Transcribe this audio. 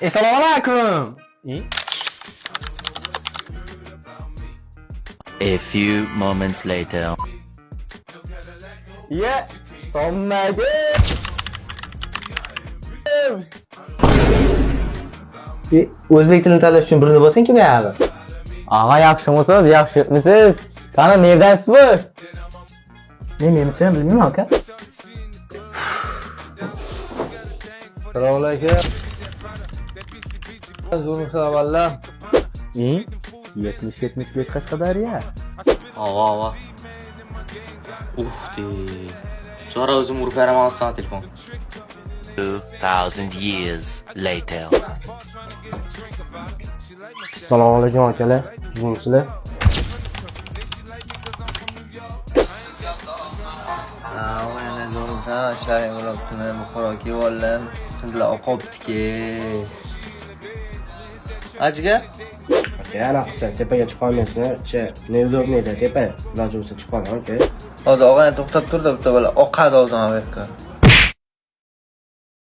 Assalomu alaykum. A few moments later. Ye, sommaga. O'zbek tilini tanlash uchun birini bosing kim yog'i? Ag'a yaxshimisiz, yaxshimisiz? Qani neredasiz bu? Menimsan bilmayman aka. Assalomu alaykum. Zo'rmisiz vallah? 70-75 Qashqadaryo. Ava. De. Çora özüm urib beraman sana telefon. 2000 years later. Assalomu alaykum akalar. Sizlar? Mana zo'rsan, shay bo'libdimi? Buxoroga yo'llam. Qizlar oqobdiki. Ajiga? Aka, ana qilsa tepaga chiqa olmaysizmi? Neudobniyda tepa. Iloji bo'lsa chiqa oling, aka. Hozir og'ayni to'xtab turdi, bitta bola oqadi o'zim bu yoqqa.